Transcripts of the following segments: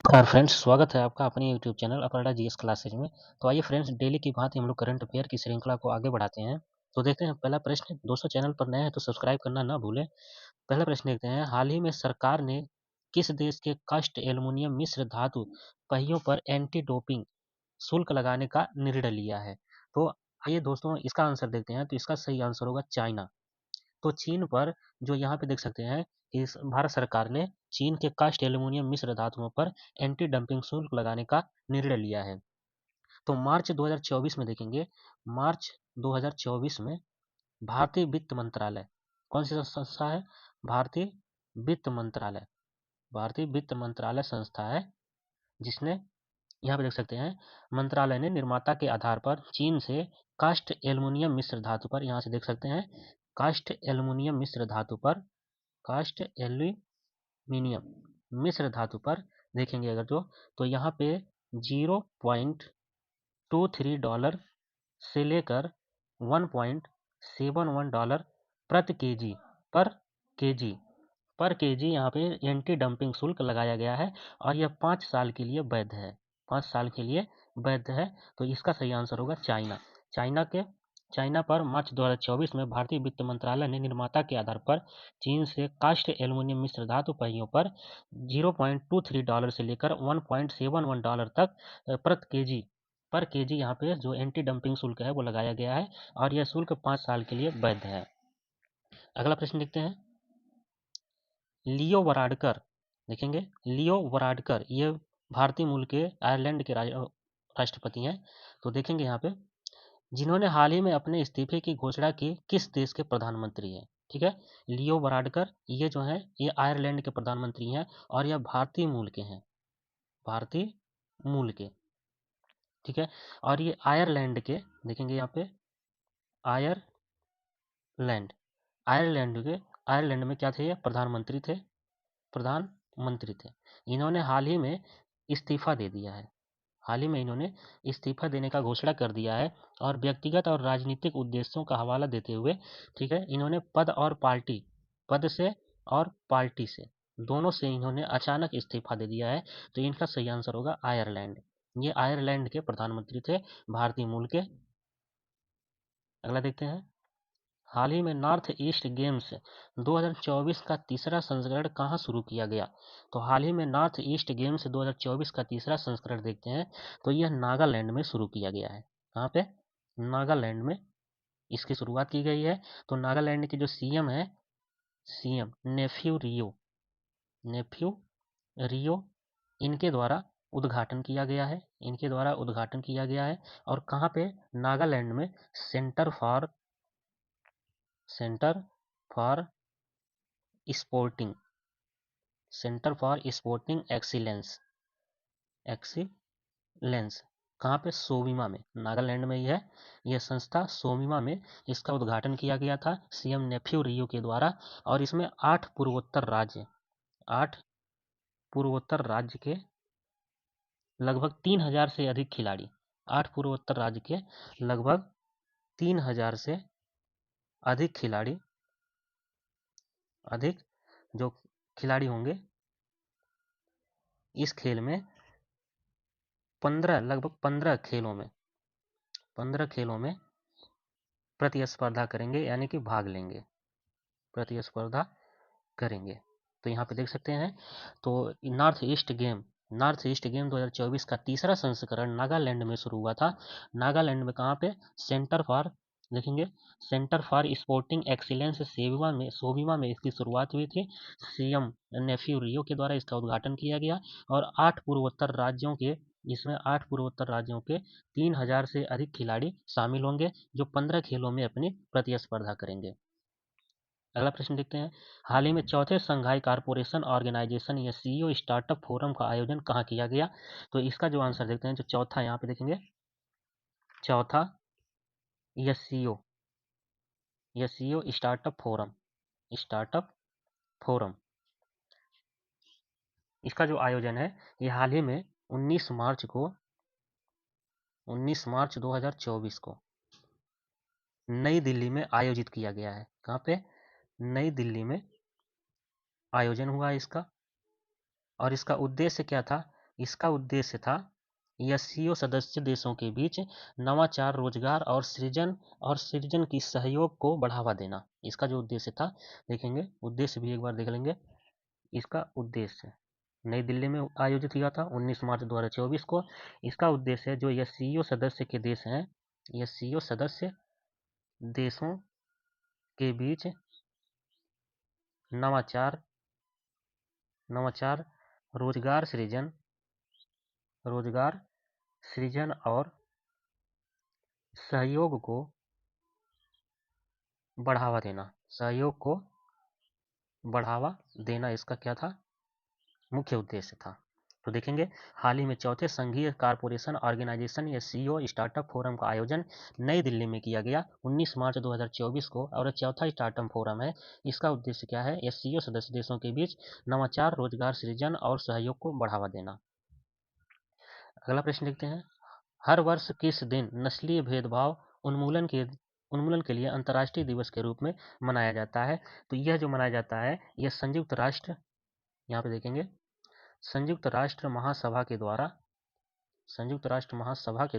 नमस्कार फ्रेंड्स, स्वागत है आपका अपने YouTube channel Aparna GS classes में। तो आइए फ्रेंड्स, डेली की भांति हम लोग करंट अफेयर की श्रृंखला को आगे बढ़ाते हैं। तो देखते हैं पहला प्रश्न। दोस्तों, चैनल पर नए हैं तो सब्सक्राइब करना ना भूलें। पहला प्रश्न देखते हैं, हाल ही में सरकार ने किस देश के कास्ट एल्युमिनियम मिश्र धातु पहियों पर एंटी डोपिंग शुल्क लगाने का निर्णय लिया है? तो आइए दोस्तों, इसका आंसर देखते हैं। तो इसका सही आंसर होगा चाइना। तो चीन पर जो यहाँ पे देख सकते हैं कि भारत सरकार ने चीन के कास्ट एल्यूमीनियम मिश्र धातुओं पर एंटी डंपिंग शुल्क लगाने का निर्णय लिया है। तो मार्च 2024 में देखेंगे, मार्च 2024 में भारतीय वित्त मंत्रालय, कौन सी संस्था है? भारतीय वित्त मंत्रालय। भारतीय वित्त मंत्रालय संस्था है जिसने, यहाँ पे देख सकते हैं, मंत्रालय ने निर्माता के आधार पर चीन से कास्ट एल्युमिनियम मिश्र धातु पर, यहाँ से देख सकते हैं, कास्ट एल्युमिनियम मिश्र धातु पर, कास्ट एल्यूमिनियम मिश्र धातु पर देखेंगे अगर तो यहाँ पे $0.23 से लेकर $1.71 प्रति केजी पर केजी पर केजी यहाँ पे एंटी डंपिंग शुल्क लगाया गया है और यह 5 साल के लिए वैध है। 5 साल के लिए वैध है। तो इसका सही आंसर होगा चाइना। चाइना पर मार्च 2024 में भारतीय वित्त मंत्रालय ने निर्माता के आधार पर चीन से कास्ट एल्युमिनियम मिश्र धातु पहियों पर $0.23 से लेकर $1.71 तक प्रति केजी पर केजी यहाँ पे जो एंटी डंपिंग शुल्क है वो लगाया गया है और यह शुल्क 5 साल के लिए वैध है। अगला प्रश्न देखते हैं, लियो वराडकर, देखेंगे लियो वराडकर, ये भारतीय मूल के आयरलैंड के राष्ट्रपति हैं। तो देखेंगे यहाँ पे, जिन्होंने हाल ही में अपने इस्तीफे की घोषणा की, किस देश के प्रधानमंत्री हैं? ठीक है, लियो वराडकर ये जो है ये आयरलैंड के प्रधानमंत्री हैं और यह भारतीय मूल के हैं, भारतीय मूल के। ठीक है, और ये आयरलैंड के, देखेंगे यहाँ पे आयरलैंड, आयरलैंड में क्या थे? ये प्रधानमंत्री थे, प्रधानमंत्री थे। इन्होंने हाल ही में इस्तीफा दे दिया है, हाल ही में इन्होंने इस्तीफा देने का घोषणा कर दिया है और व्यक्तिगत और राजनीतिक उद्देश्यों का हवाला देते हुए, ठीक है, इन्होंने पद से और पार्टी से, दोनों से इन्होंने अचानक इस्तीफा दे दिया है। तो इनका सही आंसर होगा आयरलैंड। ये आयरलैंड के प्रधानमंत्री थे, भारतीय मूल के। अगला देखते हैं, हाल ही में नॉर्थ ईस्ट गेम्स 2024 का तीसरा संस्करण कहाँ शुरू किया गया? तो हाल ही में नॉर्थ ईस्ट गेम्स 2024 का तीसरा संस्करण देखते हैं, तो यह नागालैंड में शुरू किया गया है। कहाँ पे? नागालैंड में इसकी शुरुआत की गई है। तो नागालैंड के जो सीएम है, सीएम नेफ्यू रियो, इनके द्वारा उद्घाटन किया गया है, इनके द्वारा उद्घाटन किया गया है। और कहाँ पे? नागालैंड में centre for sporting centre for sporting excellence, कहाँ पे? सोविमा में, नागालैंड में ही है यह संस्था, सोविमा में इसका उद्घाटन किया गया था सीएम नेफ्यू रियो के द्वारा। और इसमें 8 पूर्वोत्तर राज्य के लगभग 3000 से अधिक खिलाड़ी, 8 पूर्वोत्तर राज्य के लगभग 3000 से अधिक खिलाड़ी, अधिक जो खिलाड़ी होंगे इस खेल में 15 खेलों में प्रतिस्पर्धा करेंगे, यानी कि भाग लेंगे, प्रतिस्पर्धा करेंगे। तो यहाँ पे देख सकते हैं। तो नॉर्थ ईस्ट गेम 2024 का तीसरा संस्करण नागालैंड में शुरू हुआ था। नागालैंड में कहाँ पे? सेंटर फॉर, देखेंगे, centre for sporting excellence Sovima में इसकी शुरुआत हुई थी। सीएम नेफ्यू रियो के द्वारा इसका उद्घाटन किया गया और 8 पूर्वोत्तर राज्यों के 3000 से अधिक खिलाड़ी शामिल होंगे जो 15 खेलों में अपनी प्रतिस्पर्धा करेंगे। अगला प्रश्न देखते हैं, हाल ही में चौथे संघाई कारपोरेशन ऑर्गेनाइजेशन या सीईओ स्टार्टअप फोरम का आयोजन कहाँ किया गया? तो इसका जो आंसर देखते हैं, जो चौथा यहाँ पे देखेंगे, चौथा सीईओ स्टार्टअप फोरम, इसका जो आयोजन है ये हाल ही में 19 मार्च 2024 को नई दिल्ली में आयोजित किया गया है। कहाँ पे? नई दिल्ली में आयोजन हुआ इसका। और इसका उद्देश्य क्या था? इसका उद्देश्य था एससीओ सदस्य देशों के बीच नवाचार, रोजगार और सृजन की सहयोग को बढ़ावा देना। इसका जो उद्देश्य था, देखेंगे उद्देश्य भी एक बार देख लेंगे। इसका उद्देश्य नई दिल्ली में आयोजित हुआ था 19 मार्च 2024 को। इसका उद्देश्य जो एससीओ सदस्य के देश हैं, एससीओ सदस्य देशों के बीच नवाचार नवाचार रोजगार सृजन और सहयोग को बढ़ावा देना। सहयोग को बढ़ावा देना इसका क्या था, मुख्य उद्देश्य था। तो देखेंगे हाल ही में चौथे संघीय कारपोरेशन ऑर्गेनाइजेशन या सीओ स्टार्टअप फोरम का आयोजन नई दिल्ली में किया गया 19 मार्च 2024 को, और चौथा स्टार्टअप फोरम है। इसका उद्देश्य क्या है, एससीओ सदस्य देशों के बीच नवाचार, रोजगार सृजन और सहयोग को बढ़ावा देना। अगला प्रश्न देखते हैं, हर वर्ष किस दिन नस्लीय भेदभाव उन्मूलन के लिए अंतर्राष्ट्रीय दिवस के रूप में मनाया जाता है? तो यह जो मनाया जाता है, यह संयुक्त राष्ट्र, यहाँ पे देखेंगे संयुक्त राष्ट्र महासभा के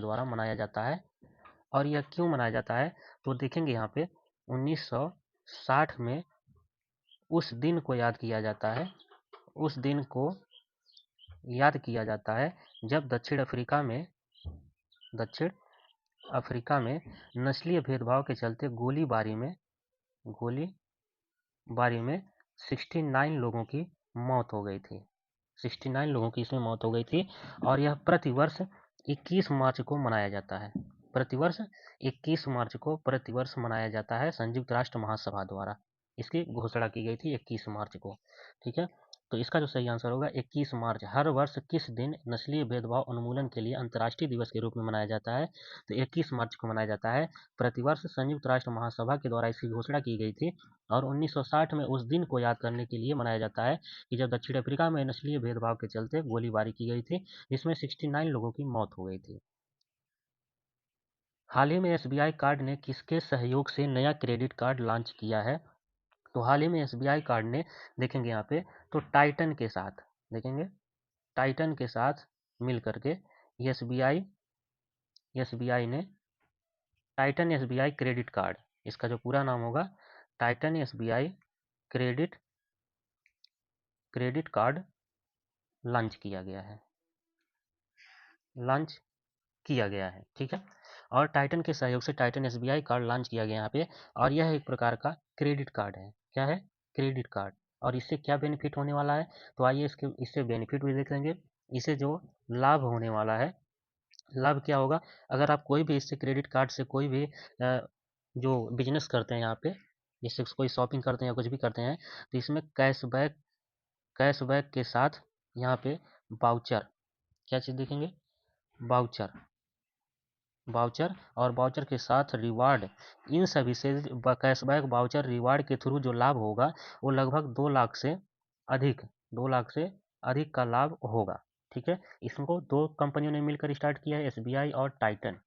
द्वारा मनाया जाता है। और यह क्यों मनाया जाता है, तो देखेंगे यहाँ पे 1960 में उस दिन को याद किया जाता है, उस दिन को याद किया जाता है जब दक्षिण अफ्रीका में नस्लीय भेदभाव के चलते गोलीबारी में 69 लोगों की मौत हो गई थी। 69 लोगों की इसमें मौत हो गई थी। और यह प्रतिवर्ष 21 मार्च को मनाया जाता है। प्रतिवर्ष 21 मार्च को प्रतिवर्ष मनाया जाता है संयुक्त राष्ट्र महासभा द्वारा। इसकी घोषणा की गई थी 21 मार्च को। ठीक है, तो इसका जो सही आंसर होगा 21 मार्च। हर वर्ष किस दिन नस्लीय भेदभाव उन्मूलन के लिए अंतर्राष्ट्रीय दिवस के रूप में मनाया जाता है, तो 21 मार्च को मनाया जाता है। प्रतिवर्ष संयुक्त राष्ट्र महासभा के द्वारा इसकी घोषणा की गई थी और 1960 में उस दिन को याद करने के लिए मनाया जाता है कि जब दक्षिण अफ्रीका में नस्लीय भेदभाव के चलते गोलीबारी की गई थी, जिसमें 69 लोगों की मौत हो गई थी। हाल ही में एसबीआई कार्ड ने किसके सहयोग से नया क्रेडिट कार्ड लॉन्च किया है? तो हाल ही में एसबीआई कार्ड ने, देखेंगे यहाँ पे, तो टाइटन के साथ, देखेंगे टाइटन के साथ मिल करके एसबीआई एसबीआई ने टाइटन एसबीआई क्रेडिट कार्ड, इसका जो पूरा नाम होगा Titan SBI credit credit card launch किया गया है। लॉन्च किया गया है, ठीक है। और टाइटन के सहयोग से टाइटन एसबीआई कार्ड लॉन्च किया गया यहाँ पे। और यह एक प्रकार का क्रेडिट कार्ड है। क्या है? Credit card. और इससे क्या बेनिफिट होने वाला है, तो आइए इससे बेनिफिट भी देख लेंगे। इसे जो लाभ होने वाला है, लाभ क्या होगा, अगर आप कोई भी इससे क्रेडिट कार्ड से कोई भी जो बिजनेस करते हैं यहाँ पे, जैसे कोई शॉपिंग करते हैं या कुछ भी करते हैं, तो इसमें कैशबैक के साथ यहाँ पे बाउचर, क्या चीज़ देखेंगे, बाउचर बाउचर और बाउचर के साथ रिवार्ड, इन सभी से कैशबैक, बाउचर, रिवार्ड के थ्रू जो लाभ होगा वो लगभग 2 लाख से अधिक 2 लाख से अधिक का लाभ होगा। ठीक है, इसको दो कंपनियों ने मिलकर स्टार्ट किया है, एसबीआई और टाइटन।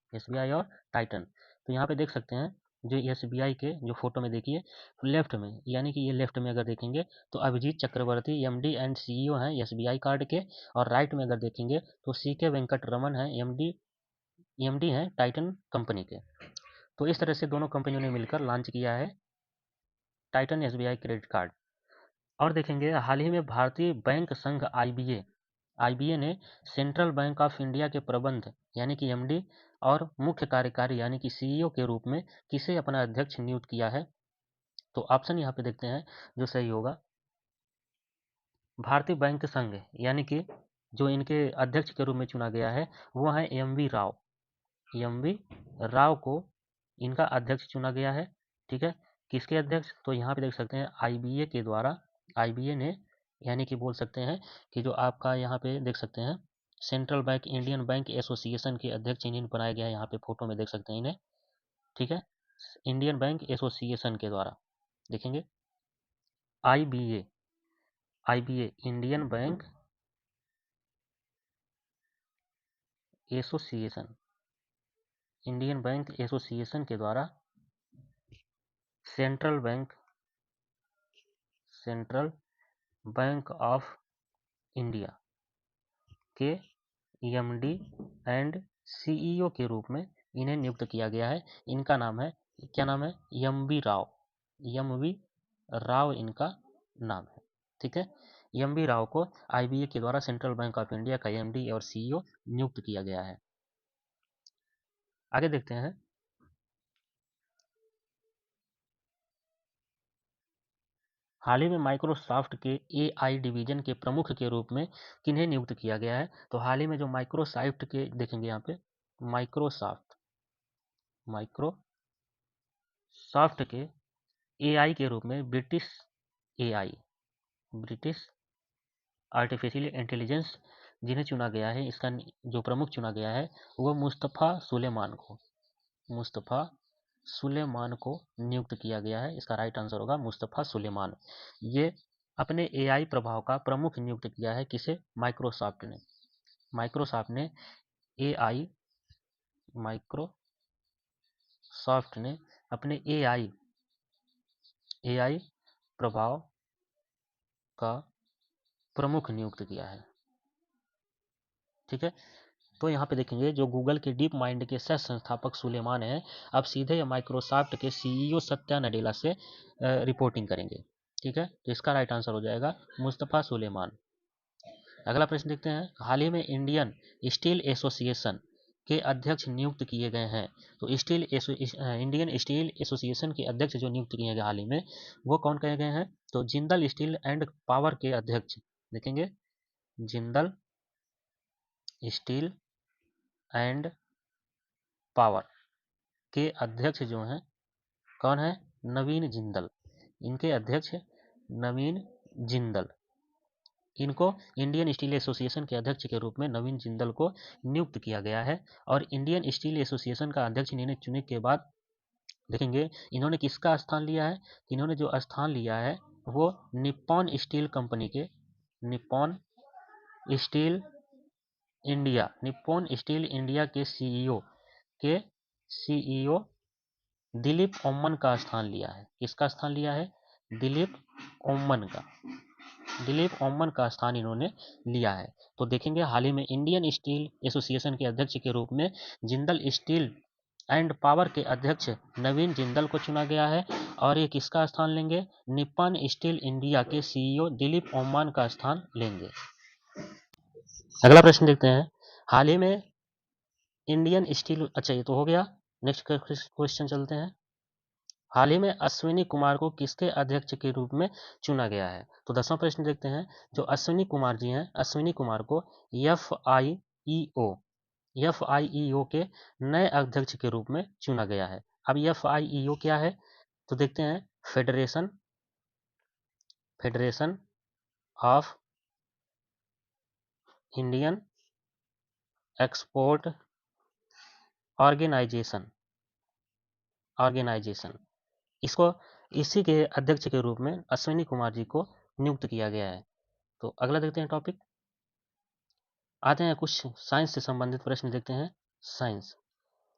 तो यहाँ पे देख सकते हैं जो एसबीआई के जो फोटो में देखिए लेफ्ट में, यानी कि ये लेफ्ट में अगर देखेंगे तो अभिजीत चक्रवर्ती एमडी एंड सीईओ हैं एसबीआई कार्ड के, और राइट में अगर देखेंगे तो सीके वेंकट रमन है एमडी हैं टाइटन कंपनी के। तो इस तरह से दोनों कंपनियों ने मिलकर लॉन्च किया है टाइटन एसबीआई क्रेडिट कार्ड। और देखेंगे हाल ही में भारतीय बैंक संघ आईबीए ने सेंट्रल बैंक ऑफ इंडिया के प्रबंध यानी कि एमडी और मुख्य कार्यकारी यानी कि सीईओ के रूप में किसे अपना अध्यक्ष नियुक्त किया है? तो ऑप्शन यहाँ पे देखते हैं जो सही होगा, भारतीय बैंक संघ यानी कि जो इनके अध्यक्ष के रूप में चुना गया है वो है एम वी राव को इनका अध्यक्ष चुना गया है। ठीक है, किसके अध्यक्ष, तो यहाँ पे देख सकते हैं आईबीए के द्वारा, आईबीए ने, यानी कि बोल सकते हैं कि जो आपका यहाँ पे देख सकते हैं central bank Indian bank association के अध्यक्ष इन्हें बनाया गया है, यहाँ पे फोटो में देख सकते हैं इन्हें। ठीक है, इंडियन बैंक एसोसिएशन के द्वारा, देखेंगे IBA IBA association Indian bank association के द्वारा सेंट्रल बैंक ऑफ इंडिया के एमडी एंड सीईओ के रूप में इन्हें नियुक्त किया गया है। इनका नाम है, क्या नाम है? एमवी राव। एमवी राव इनका नाम है। ठीक है, एमवी राव को आईबीए के द्वारा सेंट्रल बैंक ऑफ इंडिया का एमडी और सीईओ नियुक्त किया गया है। आगे देखते हैं। हाल ही में माइक्रोसॉफ्ट के एआई डिवीजन के प्रमुख के रूप में किन्हें नियुक्त किया गया है? तो हाल ही में जो माइक्रोसॉफ्ट के देखेंगे यहाँ पे, माइक्रोसॉफ्ट के एआई के रूप में एआई ब्रिटिश आर्टिफिशियल इंटेलिजेंस जिन्हें चुना गया है, इसका जो प्रमुख चुना गया है वो मुस्तफ़ा सुलेमान को नियुक्त किया गया है। इसका राइट आंसर होगा मुस्तफ़ा सुलेमान। ये अपने एआई प्रभाव का प्रमुख नियुक्त किया है। किसे? माइक्रोसॉफ्ट ने एआई माइक्रोसॉफ्ट ने अपने एआई प्रभाव का प्रमुख नियुक्त किया है। ठीक है, तो यहाँ पे देखेंगे जो गूगल के डीप माइंड के सह संस्थापक सुलेमान हैं, अब सीधे माइक्रोसॉफ्ट के सीईओ सत्या नडेला से रिपोर्टिंग करेंगे। ठीक है, तो इसका राइट आंसर हो जाएगा मुस्तफ़ा सुलेमान। अगला प्रश्न देखते हैं। हाल ही में इंडियन स्टील एसोसिएशन के अध्यक्ष नियुक्त किए गए हैं। तो इंडियन स्टील एसोसिएशन के अध्यक्ष जो नियुक्त किए गए हाल ही में, वो कौन कहे गए हैं? तो जिंदल स्टील एंड पावर के अध्यक्ष देखेंगे, जिंदल स्टील एंड पावर के अध्यक्ष जो हैं, कौन है? नवीन जिंदल। इनके अध्यक्ष नवीन जिंदल। इनको इंडियन स्टील एसोसिएशन के अध्यक्ष के रूप में नवीन जिंदल को नियुक्त किया गया है। और इंडियन स्टील एसोसिएशन का अध्यक्ष इन्हें चुनने के बाद देखेंगे इन्होंने किसका स्थान लिया है। इन्होंने जो स्थान लिया है वो निप्पॉन स्टील कंपनी के, निप्पॉन स्टील इंडिया के सीईओ दिलीप ओमन का स्थान लिया है। किसका स्थान लिया है? दिलीप ओमन का स्थान इन्होंने लिया है। तो देखेंगे हाल ही में इंडियन स्टील एसोसिएशन के अध्यक्ष के रूप में जिंदल स्टील एंड पावर के अध्यक्ष नवीन जिंदल को चुना गया है। और ये किसका स्थान लेंगे? निप्पॉन स्टील इंडिया के सीईओ दिलीप ओमन का स्थान लेंगे। अगला प्रश्न देखते हैं। हाल ही में इंडियन स्टील, अच्छा ये तो हो गया। नेक्स्ट क्वेश्चन चलते हैं। हाल ही में अश्विनी कुमार को किसके अध्यक्ष के रूप में चुना गया है? तो 10वां प्रश्न देखते हैं। जो अश्विनी कुमार जी हैं, अश्विनी कुमार को एफ आई ई ओ के नए अध्यक्ष के रूप में चुना गया है। अब एफ आई ई ओ क्या है? तो देखते हैं। Federation of Indian export organisation इसको, इसी के अध्यक्ष के रूप में अश्विनी कुमार जी को नियुक्त किया गया है। तो अगला देखते हैं टॉपिक। आते हैं कुछ साइंस से संबंधित प्रश्न देखते हैं। साइंस,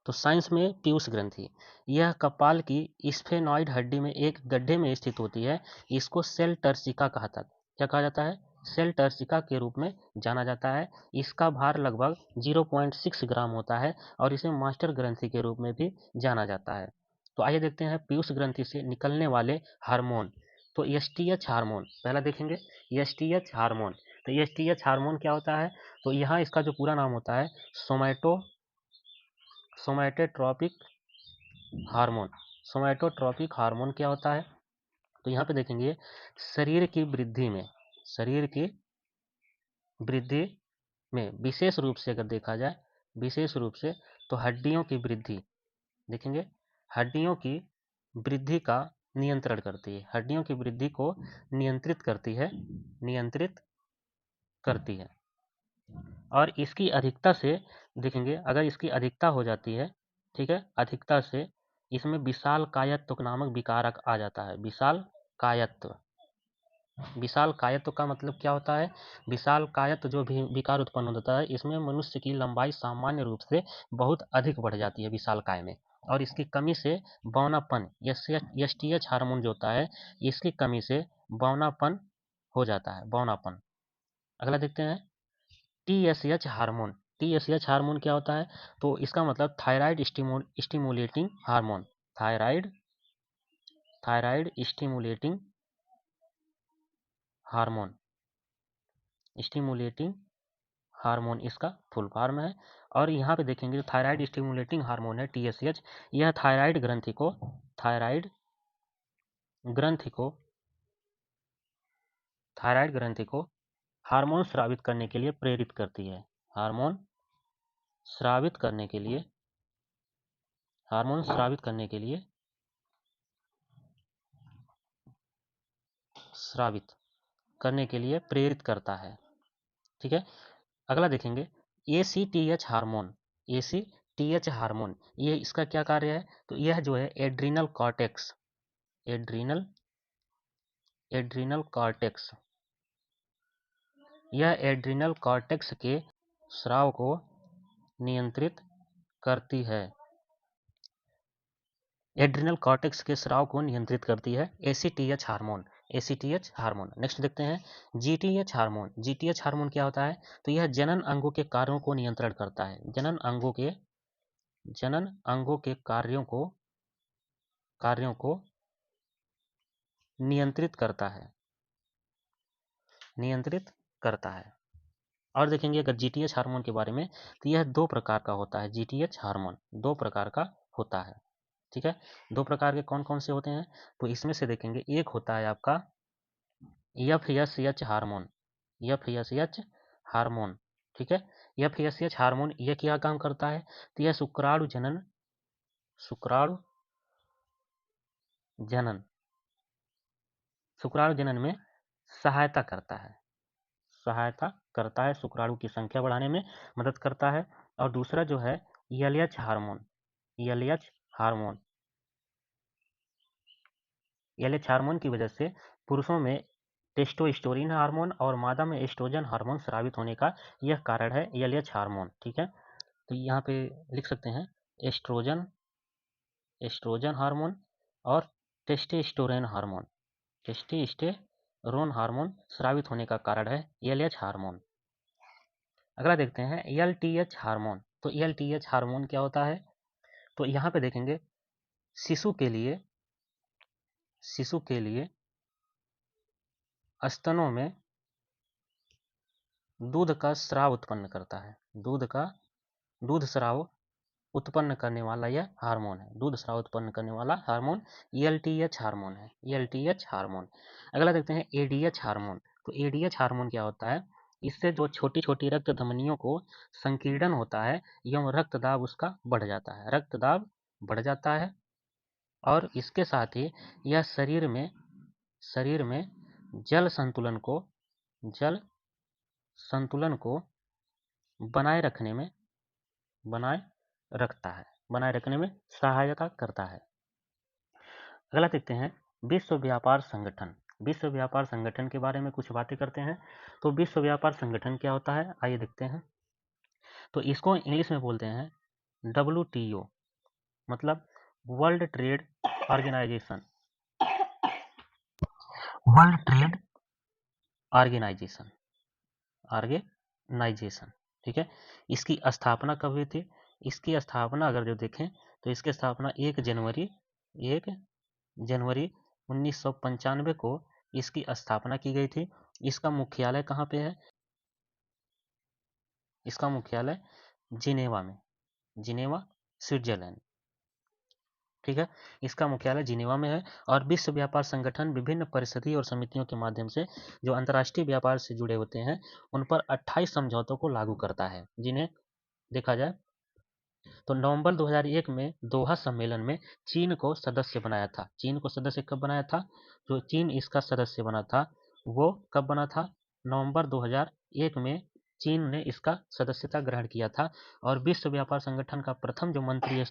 तो साइंस में पीयूष ग्रंथि, यह कपाल की स्फेनॉइड हड्डी में एक गड्ढे में स्थित होती है। इसको सेल टर्सिका क्या कहा जाता है? सेल टर्सिका के रूप में जाना जाता है। इसका भार लगभग 0.6 ग्राम होता है और इसे मास्टर ग्रंथि के रूप में भी जाना जाता है। तो आइए देखते हैं पीयूष ग्रंथि से निकलने वाले हार्मोन। तो एसटीएच हार्मोन पहला देखेंगे। एसटीएच हार्मोन, तो एसटीएच हार्मोन क्या होता है? तो यहाँ इसका जो पूरा नाम होता है सोमैटोट्रॉपिक हार्मोन। सोमैटोट्रॉपिक हार्मोन क्या होता है? तो यहाँ पे देखेंगे शरीर की वृद्धि में विशेष रूप से अगर देखा जाए, विशेष रूप से तो हड्डियों की वृद्धि देखेंगे, हड्डियों की वृद्धि का नियंत्रण करती है। हड्डियों की वृद्धि को नियंत्रित करती है। और इसकी अधिकता से देखेंगे, अगर इसकी अधिकता हो जाती है, ठीक है, अधिकता से इसमें विशाल कायत्व नामक विकारक आ जाता है। विशाल कायत्व का मतलब क्या होता है? विशाल कायत्व जो भी विकार उत्पन्न होता है, इसमें मनुष्य की लंबाई सामान्य रूप से बहुत अधिक बढ़ जाती है विशाल काय में। और इसकी कमी से बौनापन, एसटीएच हार्मोन जो होता है, इसकी कमी से बौनापन हो जाता है। बौनापन। अगला देखते हैं। TSH hormone. TSH हार्मोन क्या होता है? तो इसका मतलब thyroid stimulating hormone. Thyroid stimulating hormone. Stimulating hormone इसका फुल फॉर्म है। और यहाँ पे देखेंगे जो थायराइड स्टिमुलेटिंग हार्मोन है TSH, यह थायराइड ग्रंथि को हार्मोन स्रावित करने के लिए प्रेरित करती है। हार्मोन स्रावित करने के लिए प्रेरित करता है। ठीक है, अगला देखेंगे ACTH हार्मोन। ACTH हार्मोन, ये इसका क्या कार्य है? तो यह जो है एड्रीनल कॉर्टेक्स यह एड्रीनल कॉर्टेक्स के स्राव को नियंत्रित करती है। एड्रीनल कॉर्टेक्स के स्राव को नियंत्रित करती है ACTH हार्मोन। नेक्स्ट देखते हैं GTH हार्मोन। GTH हार्मोन क्या होता है? तो यह जनन अंगों के कार्यों को नियंत्रण करता है। जनन अंगों के कार्यों को नियंत्रित करता है। और देखेंगे अगर GTH हार्मोन के बारे में, तो यह 2 प्रकार का होता है। GTH हार्मोन 2 प्रकार का होता है। ठीक है, 2 प्रकार के कौन कौन से होते हैं? तो इसमें से देखेंगे, एक होता है आपका FSH हार्मोन। ठीक है, FSH हार्मोन यह क्या काम करता है? तो यह शुक्राणु जनन में सहायता करता है, शुक्राणु की संख्या बढ़ाने में मदद करता है। और दूसरा जो है LH हार्मोन की वजह से पुरुषों में टेस्टोस्टेरोन हार्मोन और मादा में एस्ट्रोजन हार्मोन स्रावित होने का यह कारण है LH हार्मोन। ठीक है, तो यहाँ पे लिख सकते हैं एस्ट्रोजन हार्मोन और टेस्टोस्टेरोन हार्मोन स्रावित होने का कारण है LH हार्मोन। अगला देखते हैं LTH हार्मोन। तो LTH हार्मोन क्या होता है? तो यहाँ पे देखेंगे शिशु के लिए स्तनों में दूध का स्राव उत्पन्न करता है। दूध स्राव उत्पन्न करने वाला यह हार्मोन है। दूध स्राव उत्पन्न करने वाला हार्मोन LTH हार्मोन है। LTH hormone. अगला देखते हैं ADH हार्मोन। तो ADH हार्मोन क्या होता है? इससे जो छोटी छोटी रक्त धमनियों को संकीर्णन होता है एवं रक्तदाब उसका बढ़ जाता है। और इसके साथ ही यह शरीर में जल संतुलन को बनाए रखने में सहायता करता है। अगला देखते हैं विश्व व्यापार संगठन। विश्व व्यापार संगठन के बारे में कुछ बातें करते हैं। तो विश्व व्यापार संगठन क्या होता है, आइए देखते हैं। तो इसको इंग्लिश में बोलते हैं WTO, मतलब वर्ल्ड ट्रेड ऑर्गेनाइजेशन। ठीक है, इसकी स्थापना कब हुई थी? इसकी स्थापना अगर जो देखें तो इसकी स्थापना 1 जनवरी 1995 को इसकी स्थापना की गई थी। इसका मुख्यालय कहाँ पे है? इसका मुख्यालय जिनेवा, स्विट्जरलैंड। ठीक है, इसका मुख्यालय जिनेवा में है। और विश्व व्यापार संगठन विभिन्न परिषदीय और समितियों के माध्यम से जो अंतर्राष्ट्रीय व्यापार से जुड़े होते हैं उन पर 28 समझौतों को लागू करता है। जिन्हें देखा जाए तो नवंबर 2001 में दोहा सम्मेलन में चीन को सदस्य बनाया था। चीन को सदस्य कब बनाया था? जो चीन इसका सदस्य बना था वो कब बना था? नवंबर 2001 में चीन ने इसका सदस्यता ग्रहण किया था। और विश्व व्यापार संगठन का प्रथम जो मंत्री